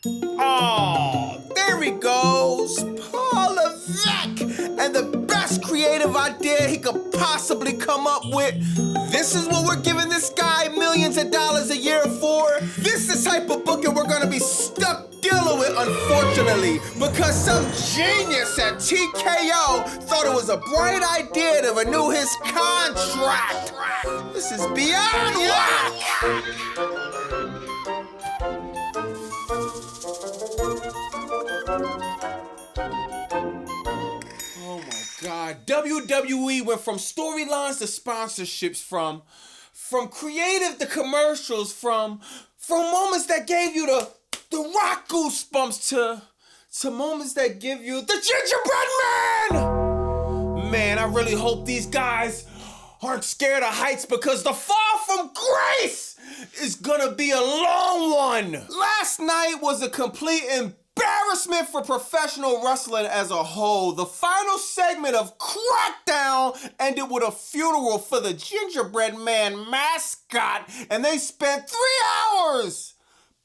Oh, there he goes. Paul Levesque. And the best creative idea he could possibly come up with. This is what we're giving this guy millions of dollars a year for. This is the type of booking we're gonna be stuck dealing with, unfortunately, because some genius at TKO thought it was a bright idea to renew his contract. This is beyond whack. Oh my God, WWE went from storylines to sponsorships, from creative to commercials, from moments that gave you the rock goosebumps to moments that give you the Gingerbread Man! Man, I really hope these guys aren't scared of heights, because the fall from grace is gonna be a long one. Last night was a complete embarrassment for professional wrestling as a whole. The final segment of Crackdown ended with a funeral for the Gingerbread Man mascot, and they spent 3 hours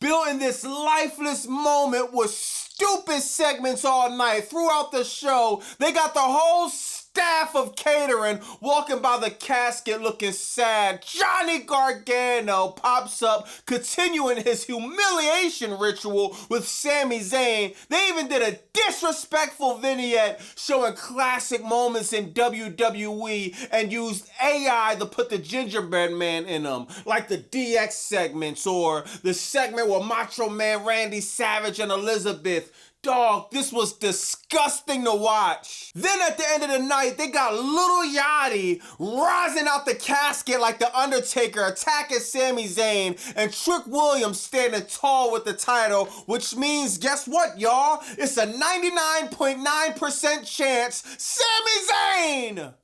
building this lifeless moment with stupid segments all night. Throughout the show, they got the whole staff of catering walking by the casket looking sad. Johnny Gargano pops up, continuing his humiliation ritual with Sami Zayn. They even did a disrespectful vignette showing classic moments in WWE and used AI to put the Gingerbread Man in them, like the DX segments or the segment with Macho Man Randy Savage and Elizabeth. Dog, this was disgusting to watch. Then at the end of the night, they got Little Yachty rising out the casket like the Undertaker, attacking Sami Zayn, and Trick Williams standing tall with the title, which means, guess what, y'all? It's a 99.9% chance Sami Zayn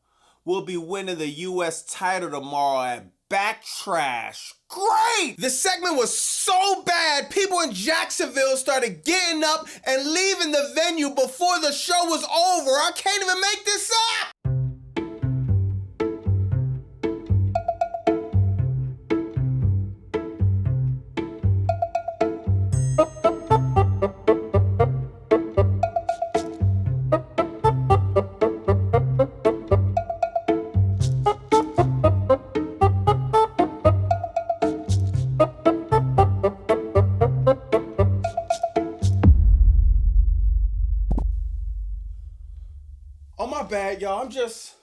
will be winning the US title tomorrow at Backtrash. Great! The segment was so bad, people in Jacksonville started getting up and leaving the venue before the show was over. I can't even make this up! Bad, y'all. I'm just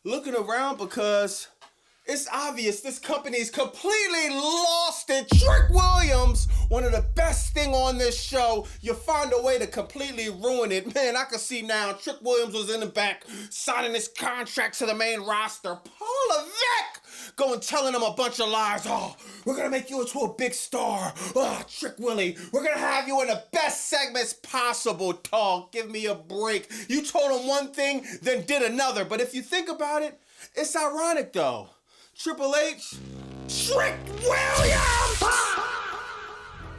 looking around because it's obvious this company is completely lost it. Trick Williams, one of the best thing on this show, you find a way to completely ruin it. Man, I can see now Trick Williams was in the back signing his contract to the main roster. Paul Levesque going telling him a bunch of lies. Oh, we're gonna make you into a big star. Oh, Trick Willie, we're gonna have you in the best segments possible. Dog, give me a break. You told him one thing, then did another. But if you think about it, it's ironic though. Triple H, Trick Williams!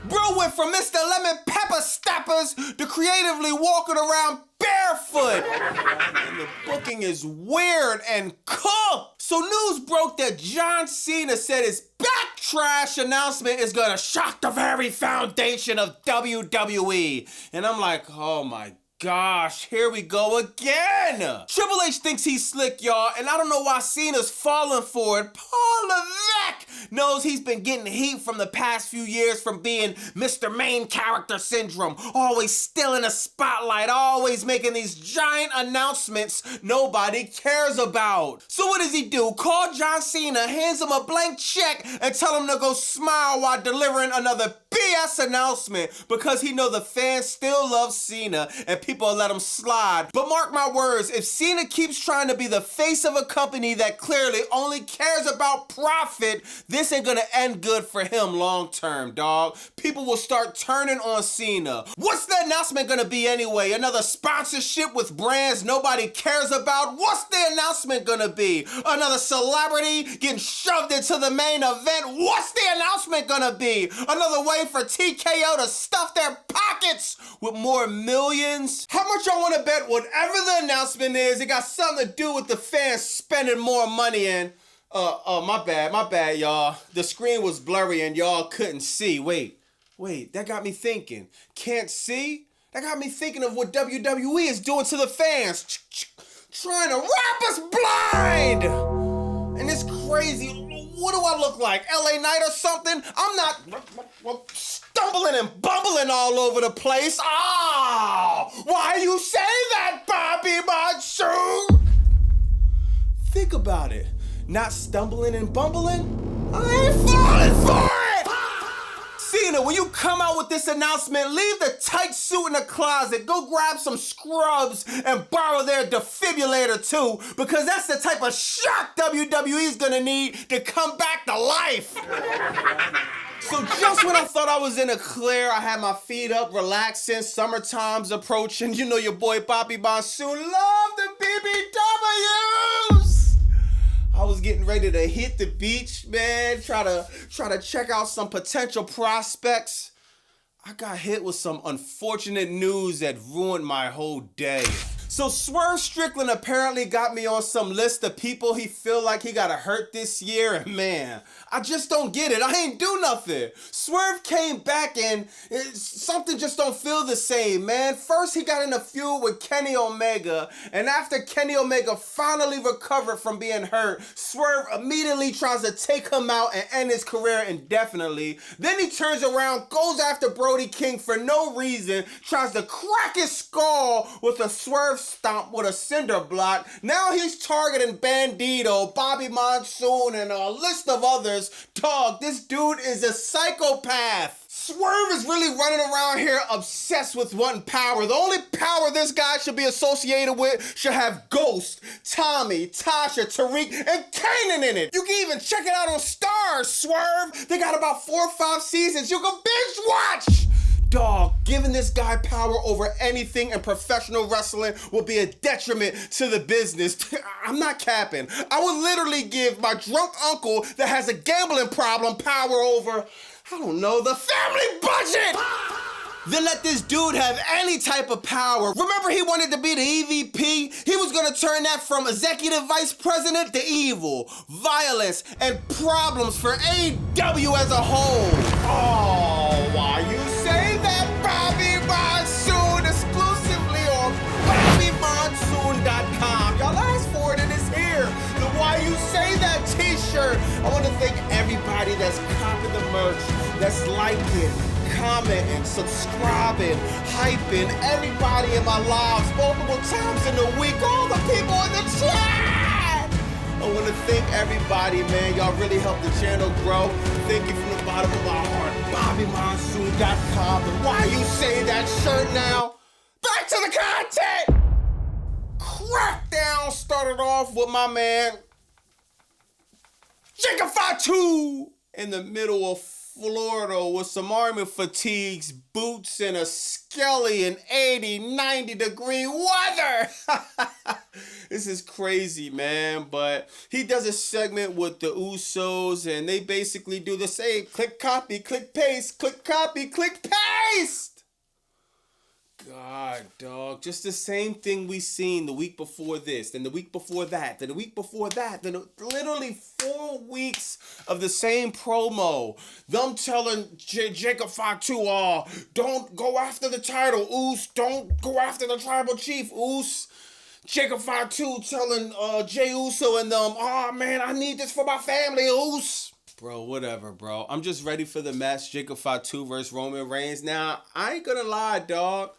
Bro went from Mr. Lemon Pepper Steppers to creatively walking around barefoot. And the booking is weird and cooked. So news broke that John Cena said his Backtrash announcement is gonna shock the very foundation of WWE. And I'm like, oh my gosh, here we go again. Triple H thinks he's slick, y'all, and I don't know why Cena's falling for it. Paul Levesque knows he's been getting heat from the past few years from being Mr. Main Character Syndrome, always still in the spotlight, always making these giant announcements nobody cares about. So what does he do? Call John Cena, hands him a blank check, and tell him to go smile while delivering another BS announcement, because he know the fans still love Cena and people will let him slide. But mark my words, if Cena keeps trying to be the face of a company that clearly only cares about profit, this ain't gonna end good for him long term, dog. People will start turning on Cena. What's the announcement gonna be anyway? Another sponsorship with brands nobody cares about? What's the announcement gonna be? Another celebrity getting shoved into the main event? What's the announcement gonna be? Another way for TKO to stuff their pockets with more millions? How much y'all wanna bet whatever the announcement is, it got something to do with the fans spending more money in? My bad, y'all. The screen was blurry and y'all couldn't see. Wait, Wait, that got me thinking. Can't see? That got me thinking of what WWE is doing to the fans. Trying to wrap us blind! And it's crazy. What do I look like? LA Knight or something? I'm not stumbling and bumbling all over the place. Ah! Why you say that, Bobby Monsoon? Think about it. Not stumbling and bumbling? I ain't falling for it! Cena, when you come out with this announcement, leave the tight suit in the closet, go grab some scrubs and borrow their defibrillator too, because that's the type of shock WWE's gonna need to come back to life. So just when I thought I was in a clear, I had my feet up, relaxing, summertime's approaching. You know your boy Bobby Monsoon love the BBWs. I was getting ready to hit the beach, man, try to check out some potential prospects. I got hit with some unfortunate news that ruined my whole day. So Swerve Strickland apparently got me on some list of people he feel like he gotta hurt this year, and man, I just don't get it. I ain't do nothing. Swerve came back and something just don't feel the same, man. First he got in a feud with Kenny Omega, and after Kenny Omega finally recovered from being hurt, Swerve immediately tries to take him out and end his career indefinitely. Then he turns around, goes after Brody King for no reason, tries to crack his skull with a Swerve stomp with a cinder block. Now he's targeting Bandito, Bobby Monsoon, and a list of others. Dog, this dude is a psychopath. Swerve is really running around here obsessed with wanting power. The only power this guy should be associated with should have Ghost, Tommy, Tasha, Tariq, and Kanan in it. You can even check it out on Stars, Swerve. They got about 4 or 5 seasons. You can binge watch. Dog, giving this guy power over anything in professional wrestling will be a detriment to the business. I'm not capping. I would literally give my drunk uncle that has a gambling problem power over, I don't know, the family budget! Then let this dude have any type of power. Remember he wanted to be the EVP? He was gonna turn that from executive vice president to evil, violence, and problems for AEW as a whole. Oh, why you say that, Bobby Monsoon? Exclusively on BobbyMonsoon.com. Y'all asked for it and it's here. The Why You Say That t-shirt. I want to thank everybody that's copping the merch, that's liking, commenting, subscribing, hyping, everybody in my lives multiple times in the week, all the people in the chat. I want to thank everybody, man. Y'all really helped the channel grow. Thank you from the bottom of my heart. BobbyMonsoon.com. And Why You Say That shirt now. Back to the content. Crackdown started off with my man Fatu in the middle of Florida with some army fatigues, boots, and a skelly in 80, 90-degree weather. This is crazy, man. But he does a segment with the Usos, and they basically do the same. Click, copy, click, paste, click, copy, click, paste. God, dog. Just the same thing we seen the week before this, then the week before that, then the week before that, then literally 4 weeks of the same promo. Them telling Jacob Fatu, don't go after the title, Oos. Don't go after the tribal chief, Oos. Jacob Fatu telling Jey Uso and them, oh man, I need this for my family, Oos. Bro, whatever, bro. I'm just ready for the match, Jacob Fatu versus Roman Reigns. Now, I ain't gonna lie, dog.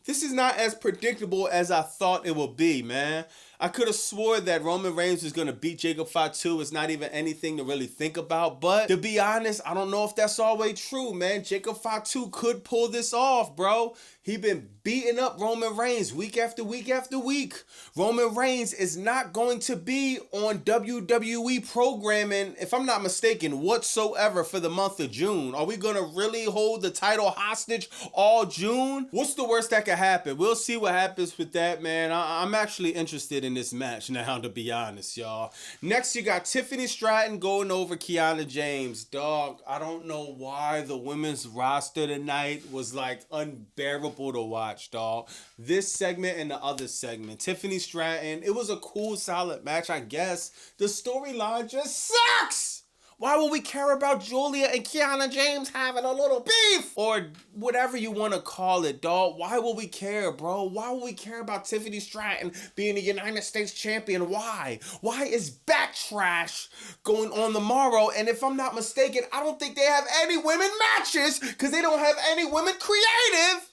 This is not as predictable as I thought it would be, man. I could have swore that Roman Reigns was going to beat Jacob Fatu. It's not even anything to really think about. But to be honest, I don't know if that's always true, man. Jacob Fatu could pull this off, bro. He been beating up Roman Reigns week after week after week. Roman Reigns is not going to be on WWE programming, if I'm not mistaken, whatsoever for the month of June. Are we going to really hold the title hostage all June? What's the worst that could happen? We'll see what happens with that, man. I'm actually interested in this match now, to be honest, y'all. Next, you got Tiffany Stratton going over Kiana James. Dog, I don't know why the women's roster tonight was like unbearable to watch, dog. This segment and the other segment. Tiffany Stratton, it was a cool, solid match, I guess. The storyline just sucks. Why would we care about Julia and Kiana James having a little beef? Or whatever you want to call it, dog. Why would we care, bro? Why would we care about Tiffany Stratton being a United States champion? Why? Why is back trash going on tomorrow? And if I'm not mistaken, I don't think they have any women matches because they don't have any women creative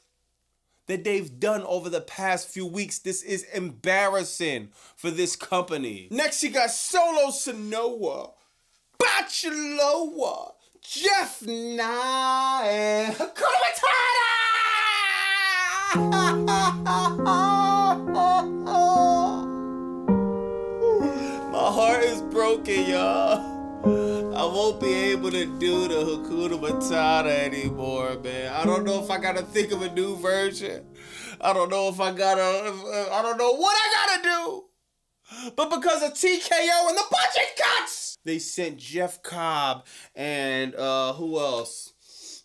that they've done over the past few weeks. This is embarrassing for this company. Next, you got Solo Sonoa, Bachelor, Jeff Nye, and Hakuna My heart is broken, y'all. I won't be able to do the Hakuna Matata anymore, man. I don't know if I gotta think of a new version. I don't know if I don't know what I gotta do. But because of TKO and the budget cuts, they sent Jeff Cobb and who else?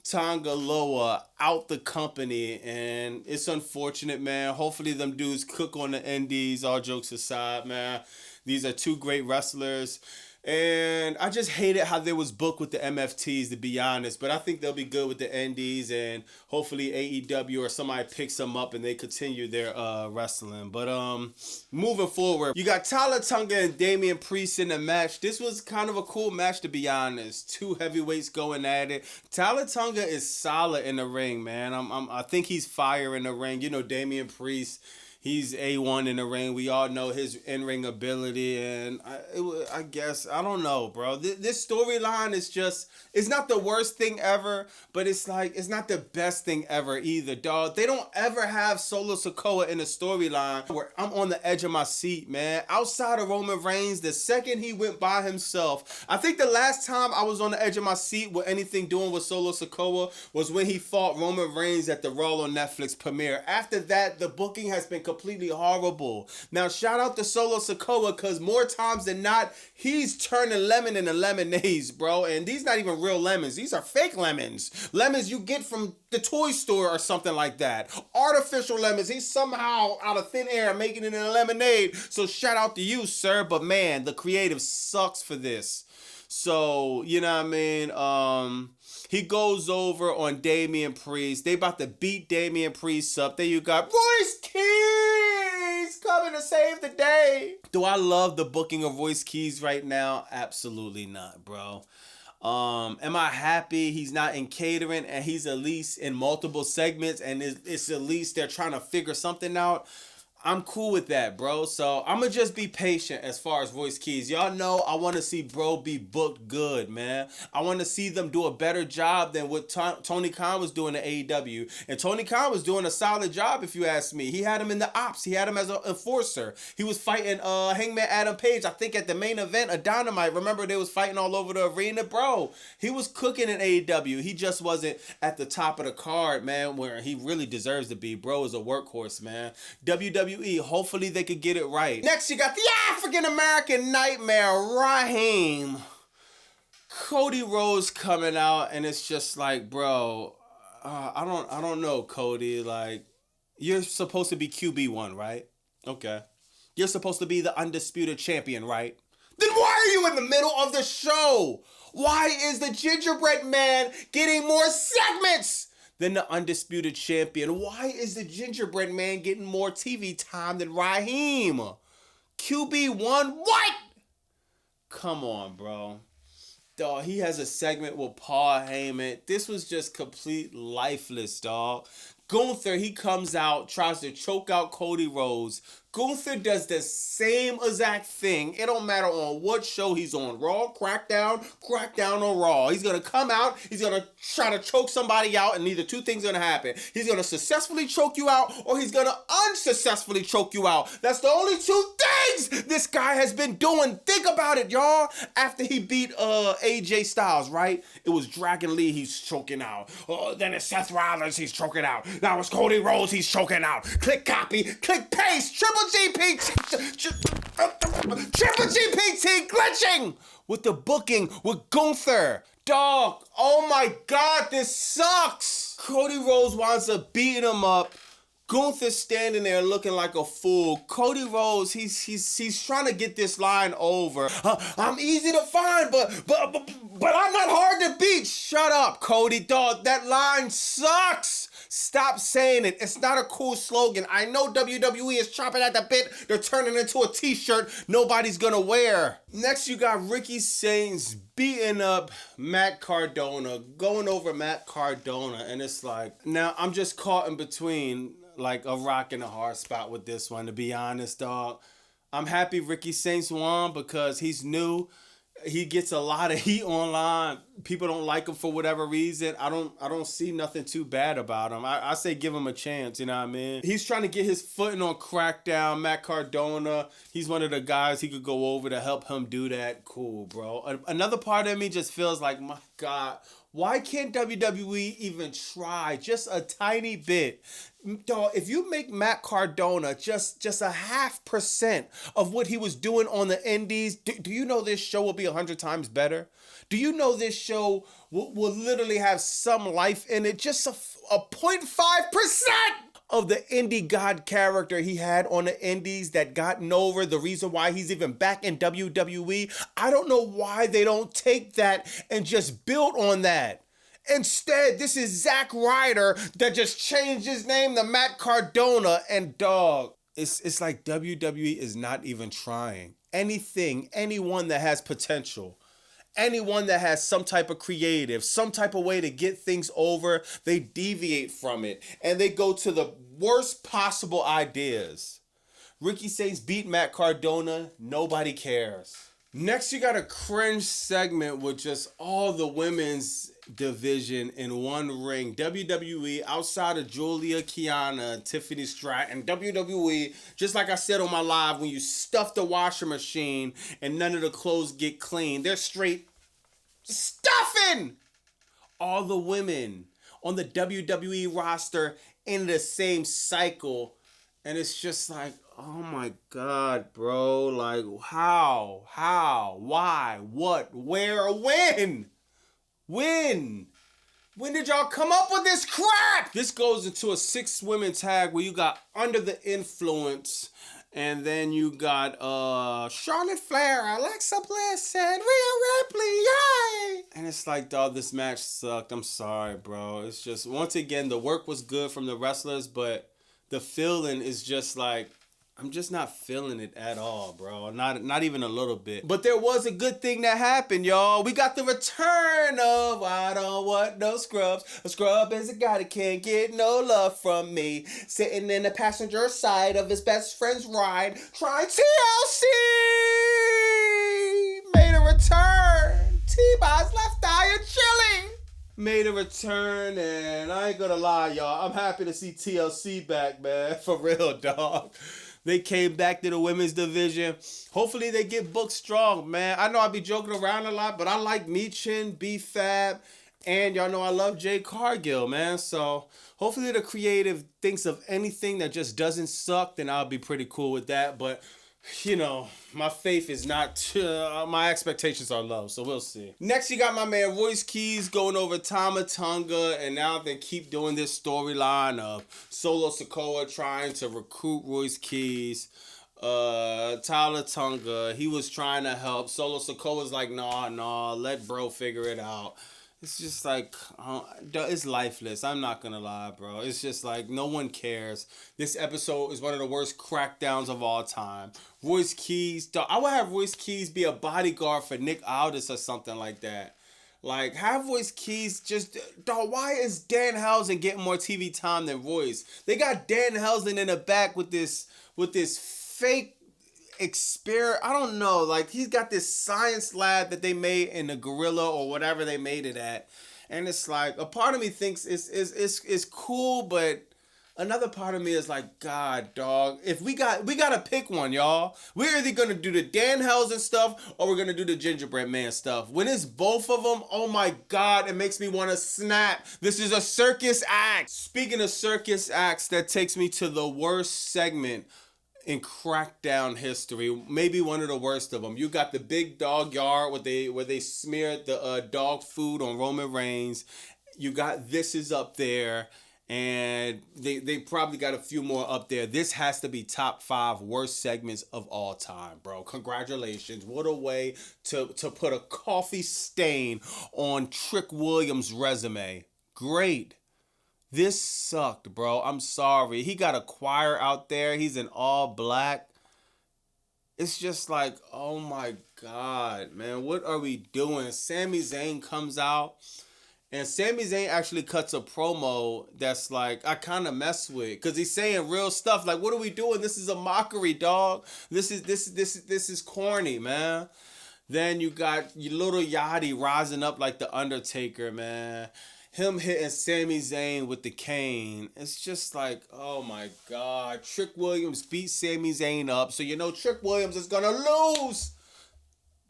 Tonga Loa out the company, and it's unfortunate, man. Hopefully them dudes cook on the indies, all jokes aside, man. These are two great wrestlers. And I just hated how they was booked with the MFTs, to be honest. But I think they'll be good with the indies, and hopefully AEW or somebody picks them up and they continue their wrestling. But moving forward, you got Tyler Tonga and Damien Priest in the match. This was kind of a cool match, to be honest. Two heavyweights going at it. Tyler Tonga is solid in the ring, man. I think he's fire in the ring. You know, Damien Priest, he's A1 in the ring. We all know his in-ring ability, and I guess, I don't know, bro. This storyline is just, it's not the worst thing ever, but it's like, it's not the best thing ever either, dog. They don't ever have Solo Sakoa in a storyline where I'm on the edge of my seat, man. Outside of Roman Reigns, the second he went by himself, I think the last time I was on the edge of my seat with anything doing with Solo Sakoa was when he fought Roman Reigns at the Raw on Netflix premiere. After that, the booking has been completely horrible. Now, shout out to Solo Sakoa, because more times than not, he's turning lemon into lemonades, bro. And these not even real lemons. These are fake lemons. Lemons you get from the toy store or something like that. Artificial lemons. He's somehow out of thin air making it in a lemonade. So shout out to you, sir. But man, the creative sucks for this. So, you know what I mean? He goes over on Damien Priest. They about to beat Damien Priest up. Then you got Royce Keys coming to save the day. Do I love the booking of Royce Keys right now? Absolutely not, bro. Am I happy he's not in catering and he's at least in multiple segments and it's at least they're trying to figure something out? I'm cool with that, bro. So I'm going to just be patient as far as Royce Keys. Y'all know I want to see bro be booked good, man. I want to see them do a better job than what Tony Khan was doing at AEW. And Tony Khan was doing a solid job, if you ask me. He had him in the ops. He had him as an enforcer. He was fighting Hangman Adam Page, I think, at the main event of Dynamite. Remember, they was fighting all over the arena? Bro, he was cooking in AEW. He just wasn't at the top of the card, man, where he really deserves to be. Bro is a workhorse, man. WWE, hopefully they could get it right. Next, you got the African-American Nightmare, Raheem. Cody Rhodes coming out, and it's just like, bro, I don't know, Cody. Like, you're supposed to be QB1, right? Okay. You're supposed to be the undisputed champion, right? Then why are you in the middle of the show? Why is the Gingerbread Man getting more segments than the undisputed champion? Why is the Gingerbread Man getting more TV time than Raheem? QB1, what? Come on, bro. Dog, he has a segment with Paul Heyman. This was just complete lifeless, dog. Gunther, he comes out, tries to choke out Cody Rhodes. Gunther does the same exact thing. It don't matter on what show he's on. Raw, Crackdown on Raw. He's going to come out. He's going to try to choke somebody out, and either two things are going to happen. He's going to successfully choke you out, or he's going to unsuccessfully choke you out. That's the only two things this guy has been doing. Think about it, y'all. After he beat AJ Styles, right? It was Dragon Lee he's choking out. Then it's Seth Rollins he's choking out. Now it's Cody Rhodes he's choking out. Click copy, click paste, Triple GPT glitching with the booking with Gunther. Dog, oh my God, this sucks. Cody Rhodes winds up beating him up. Gunther standing there looking like a fool. Cody Rhodes, he's trying to get this line over. I'm easy to find, but But I'm not hard to beat. Shut up, Cody, dog. That line sucks. Stop saying it. It's not a cool slogan. I know WWE is chopping at the bit. They're turning it into a t-shirt nobody's gonna wear. Next, you got Ricky Saints beating up Matt Cardona, going over Matt Cardona. And it's like, now I'm just caught in between like a rock and a hard spot with this one, to be honest, dog. I'm happy Ricky Saints won because he's new. He gets a lot of heat online. People don't like him for whatever reason. I don't see nothing too bad about him. I say give him a chance, you know what I mean? He's trying to get his footing on Crackdown. Matt Cardona, he's one of the guys he could go over to help him do that. Cool, bro. Another part of me just feels like, my God, why can't WWE even try just a tiny bit? Dog, if you make Matt Cardona just a 0.5% of what he was doing on the indies, do you know this show will be 100 times better? Do you know this show will literally have some life in it? Just a 0.5% of the indie god character he had on the indies that gotten over, the reason why he's even back in WWE. I don't know why they don't take that and just build on that. Instead, this is Zack Ryder that just changed his name to Matt Cardona. And dog, it's like WWE is not even trying. Anyone that has potential, anyone that has some type of creative, some type of way to get things over, they deviate from it and they go to the worst possible ideas. Ricky Saints beat Matt Cardona. Nobody cares. Next, you got a cringe segment with just all the women's division in one ring. WWE outside of Julia, Kiana, and Tiffany Stratton. WWE, just like I said on my live, when you stuff the washer machine and none of the clothes get clean, they're straight stuffing all the women on the WWE roster in the same cycle. And it's just like, oh my God, bro. Like, how, why, what, where, when? When did y'all come up with this crap? This goes into a 6-women tag where you got Under the Influence, and then you got Charlotte Flair, Alexa Bliss, and Rhea Ripley, yay! And it's like, dog, this match sucked. I'm sorry, bro. It's just, once again, the work was good from the wrestlers, but the feeling is just like, I'm just not feeling it at all, bro. Not even a little bit. But there was a good thing that happened, y'all. We got the return of I don't want no scrubs. A scrub is a guy that can't get no love from me. Sitting in the passenger side of his best friend's ride, trying TLC. Made a return. T-Boz left eye and chilling. Made a return, and I ain't gonna lie, y'all. I'm happy to see TLC back, man. For real, dog. They came back to the women's division. Hopefully they get booked strong, man. I know I be joking around a lot, but I like Michin, B-Fab, and y'all know I love Jade Cargill, man. So hopefully the creative thinks of anything that just doesn't suck, then I'll be pretty cool with that. But you know, my faith is not, my expectations are low, so we'll see. Next, you got my man Royce Keys going over Tama Tonga, and now they keep doing this storyline of Solo Sakoa trying to recruit Royce Keys. Tyler Tonga, he was trying to help. Solo Sakoa's like, nah, let bro figure it out. It's just like, it's lifeless. I'm not going to lie, bro. It's just like, no one cares. This episode is one of the worst crackdowns of all time. Royce Keys, I would have Royce Keys be a bodyguard for Nick Aldis or something like that. Like, have Royce Keys just, dog, why is Danhausen getting more TV time than Royce? They got Danhausen in the back with this fake I don't know, like he's got this science lab that they made in the gorilla or whatever they made it at, and it's like a part of me thinks it's cool, but another part of me is like, God, dog, if we gotta pick one, y'all. We're either gonna do the Danhausen stuff or we're gonna do the Gingerbread Man stuff. When it's both of them, oh my God, it makes me want to snap. This is a circus act. Speaking of circus acts, that takes me to the worst segment in Crackdown history, maybe one of the worst of them. You got the big dog yard where they smeared the dog food on Roman Reigns. You got This Is up there, And they probably got a few more up there. This has to be top 5 worst segments of all time, bro. Congratulations. What a way to put a coffee stain on Trick Williams' resume. Great. This sucked, bro. I'm sorry. He got a choir out there. He's in all black. It's just like, oh my God, man. What are we doing? Sami Zayn comes out. And Sami Zayn actually cuts a promo that's like, I kind of mess with. Because he's saying real stuff. Like, what are we doing? This is a mockery, dog. This is corny, man. Then you got your little Yachty rising up like The Undertaker, man. Him hitting Sami Zayn with the cane. It's just like, oh my God. Trick Williams beat Sami Zayn up. So you know Trick Williams is going to lose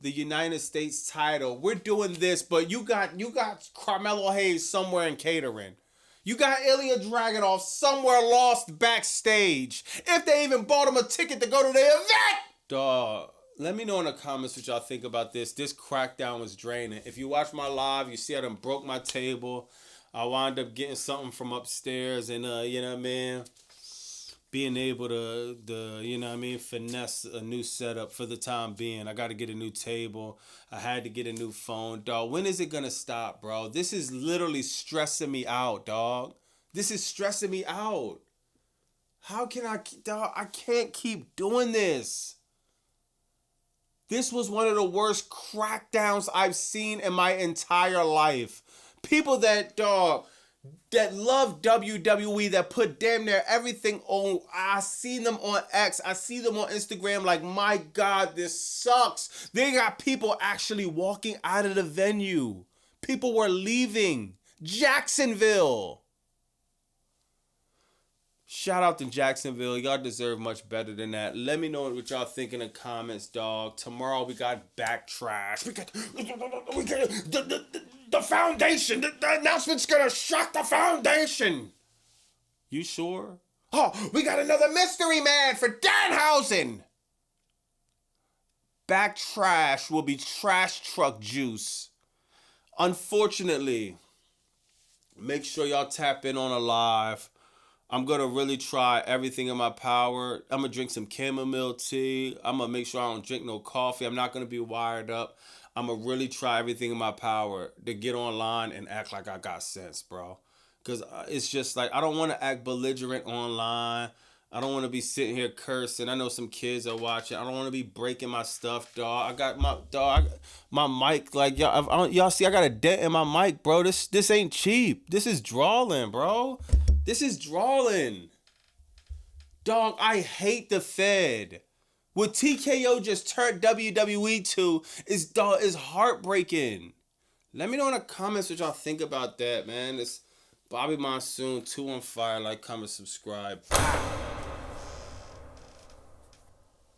the United States title. We're doing this, but you got Carmelo Hayes somewhere in catering. You got Ilya Dragunov somewhere lost backstage. If they even bought him a ticket to go to the event. Dog. Let me know in the comments what y'all think about this. This crackdown was draining. If you watch my live, you see I done broke my table. I wound up getting something from upstairs and, you know what I mean? Being able to, you know what I mean, finesse a new setup for the time being. I got to get a new table. I had to get a new phone. Dog, when is it going to stop, bro? This is literally stressing me out, dog. This is stressing me out. How can dog, I can't keep doing this. This was one of the worst crackdowns I've seen in my entire life. People that, dog, that love WWE, that put damn near everything on. I see them on X. I see them on Instagram like, my God, this sucks. They got people actually walking out of the venue. People were leaving. Jacksonville. Shout out to Jacksonville. Y'all deserve much better than that. Let me know what y'all think in the comments, dog. Tomorrow we got back trash. We got the foundation. The announcement's gonna shock the foundation. You sure? Oh, we got another mystery man for Danhausen. Back trash will be trash truck juice. Unfortunately, make sure y'all tap in on a live. I'm going to really try everything in my power. I'm going to drink some chamomile tea. I'm going to make sure I don't drink no coffee. I'm not going to be wired up. I'm going to really try everything in my power to get online and act like I got sense, bro. Because it's just like, I don't want to act belligerent online. I don't want to be sitting here cursing. I know some kids are watching. I don't want to be breaking my stuff, dog. I got my mic, like, y'all see I got a dent in my mic, bro. This ain't cheap. This is drawing, bro. This is drawing. Dog, I hate the Fed. What TKO just turned WWE to is heartbreaking. Let me know in the comments what y'all think about that, man. It's Bobby Monsoon, 2 on fire. Like, comment, subscribe.